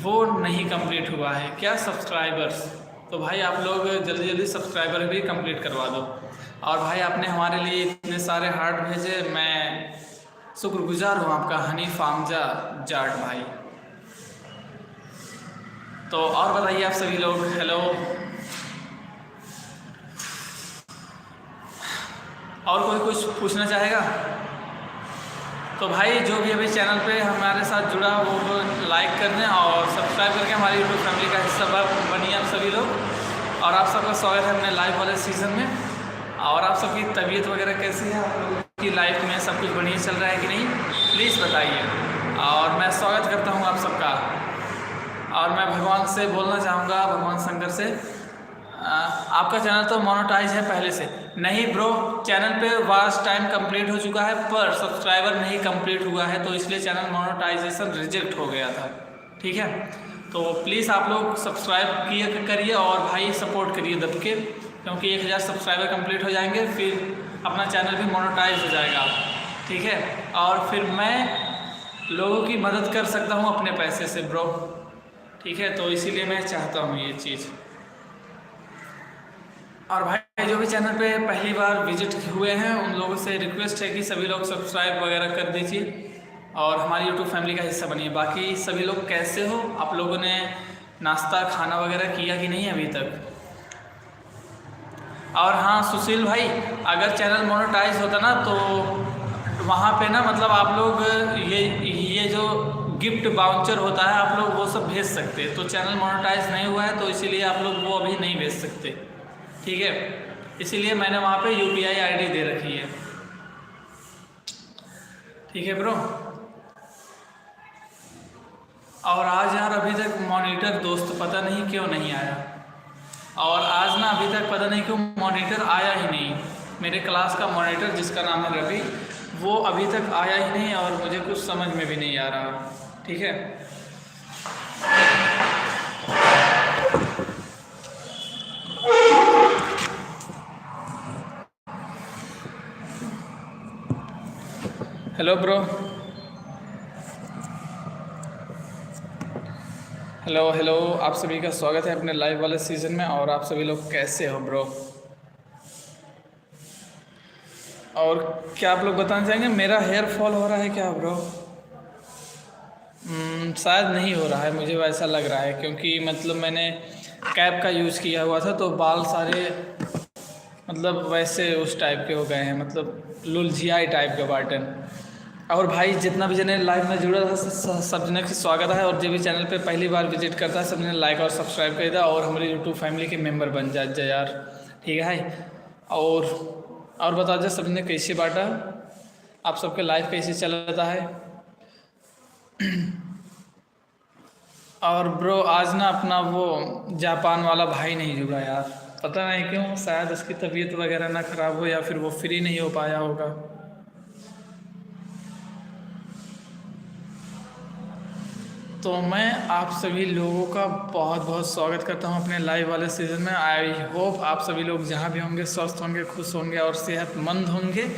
वो नहीं कंप्लीट हुआ है क्या सब्सक्राइबर्स। तो भाई आप लोग जल्दी जल्दी सब्सक्राइबर भी कंप्लीट करवा दो। और भाई आपने हमारे लिए इतने सारे हार्ट भेजे, मैं शुक्रगुजार हूँ आपका हनी फामजा जाट भाई। तो और बताइए आप सभी लोग, हेलो। और कोई कुछ पूछना चाहेगा तो भाई जो भी अभी चैनल पे हमारे साथ जुड़ा वो लाइक कर दें और सब्सक्राइब करके हमारी यूट्यूब फैमिली का हिस्सा बनिए आप सभी लोग। और आप सबका स्वागत है अपने लाइव वाले सीज़न में। और आप सबकी तबीयत वगैरह कैसी है, आप लोगों की लाइफ में सब कुछ बढ़िया चल रहा है कि नहीं, प्लीज़ बताइए। और मैं स्वागत करता हूँ आप सबका। और मैं भगवान से बोलना चाहूँगा, भगवान शंकर से, आपका चैनल तो मोनेटाइज है पहले से। नहीं ब्रो, चैनल पे वॉच टाइम कंप्लीट हो चुका है पर सब्सक्राइबर नहीं कंप्लीट हुआ है, तो इसलिए चैनल मोनेटाइजेशन रिजेक्ट हो गया था। ठीक है, तो प्लीज़ आप लोग सब्सक्राइब करिए और भाई सपोर्ट करिए दब के, क्योंकि 1000 सब्सक्राइबर कंप्लीट हो जाएंगे फिर अपना चैनल भी मोनेटाइज हो जाएगा। ठीक है, और फिर मैं लोगों की मदद कर सकता हूँ अपने पैसे से ब्रो। ठीक है, तो इसीलिए मैं चाहता हूँ ये चीज़। और भाई जो भी चैनल पे पहली बार विजिट हुए हैं उन लोगों से रिक्वेस्ट है कि सभी लोग सब्सक्राइब वगैरह कर दीजिए और हमारी यूट्यूब फैमिली का हिस्सा बनिए। बाकी सभी लोग कैसे हो, आप लोगों ने नाश्ता खाना वगैरह किया कि नहीं अभी तक। और हाँ सुशील भाई, अगर चैनल मोनेटाइज होता ना तो वहाँ पे ना मतलब आप लोग ये जो गिफ्ट बाउचर होता है आप लोग वो सब भेज सकते। तो चैनल मोनेटाइज नहीं हुआ है तो इसीलिए आप लोग वो अभी नहीं भेज सकते। ठीक है, इसीलिए मैंने वहाँ पे UPI ID दे रखी है। ठीक है ब्रो। और आज यार अभी तक मॉनिटर दोस्त पता नहीं क्यों नहीं आया, और आज ना अभी तक पता नहीं क्यों मॉनिटर आया ही नहीं। मेरे क्लास का मॉनिटर जिसका नाम है रवि, वो अभी तक आया ही नहीं और मुझे कुछ समझ में भी नहीं आ रहा। ठीक है, हेलो ब्रो, हेलो हेलो, आप सभी का स्वागत है अपने लाइव वाले सीज़न में। और आप सभी लोग कैसे हो ब्रो। और क्या आप लोग बताना चाहेंगे मेरा हेयर फॉल हो रहा है क्या ब्रो। शायद नहीं हो रहा है, मुझे वैसा लग रहा है, क्योंकि मतलब मैंने कैप का यूज़ किया हुआ था तो बाल सारे मतलब वैसे उस टाइप के हो गए हैं, मतलब लुलझियाई टाइप के बाटन। और भाई जितना भी जने लाइव में जुड़ा था सब जने का स्वागत है। और जो भी चैनल पे पहली बार विजिट करता है सब जने लाइक और सब्सक्राइब कर देता और हमारी यूट्यूब फैमिली के मेंबर बन जा यार। ठीक है, और बता दे सब ने कैसे बांटा, आप सबके लाइफ कैसे चल रहा है। और ब्रो आज ना अपना वो जापान वाला भाई नहीं जुड़ा यार, पता नहीं क्यों, शायद उसकी तबीयत वगैरह ना ख़राब हो या फिर वो फ्री नहीं हो पाया होगा। तो मैं आप सभी लोगों का बहुत बहुत स्वागत करता हूं अपने लाइव वाले सीज़न में। आई होप आप सभी लोग जहां भी होंगे स्वस्थ होंगे, खुश होंगे और सेहतमंद होंगे।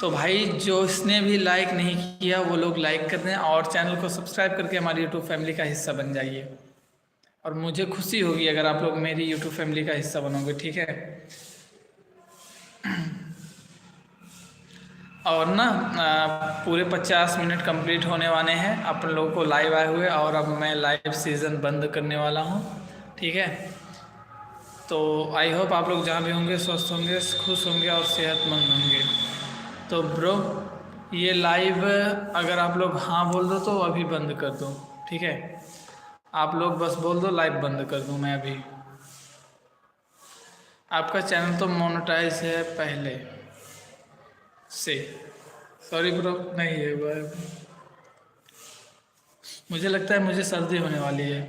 तो भाई जो इसने भी लाइक नहीं किया वो लोग लाइक कर दें और चैनल को सब्सक्राइब करके हमारी यूट्यूब फैमिली का हिस्सा बन जाइए। और मुझे खुशी होगी अगर आप लोग मेरी यूट्यूब फैमिली का हिस्सा बनोगे। ठीक है, और ना पूरे 50 मिनट कंप्लीट होने वाले हैं अपन लोगों को लाइव आए हुए, और अब मैं लाइव सीज़न बंद करने वाला हूँ। ठीक है, तो आई होप आप लोग जहाँ भी होंगे स्वस्थ होंगे, खुश होंगे और सेहतमंद होंगे। तो ब्रो ये लाइव अगर आप लोग हाँ बोल दो तो अभी बंद कर दूँ। ठीक है, आप लोग बस बोल दो लाइव बंद कर दूँ मैं अभी। आपका चैनल तो मोनेटाइज है पहले से। सॉरी ब्रो, नहीं है वो, मुझे लगता है मुझे सर्दी होने वाली है।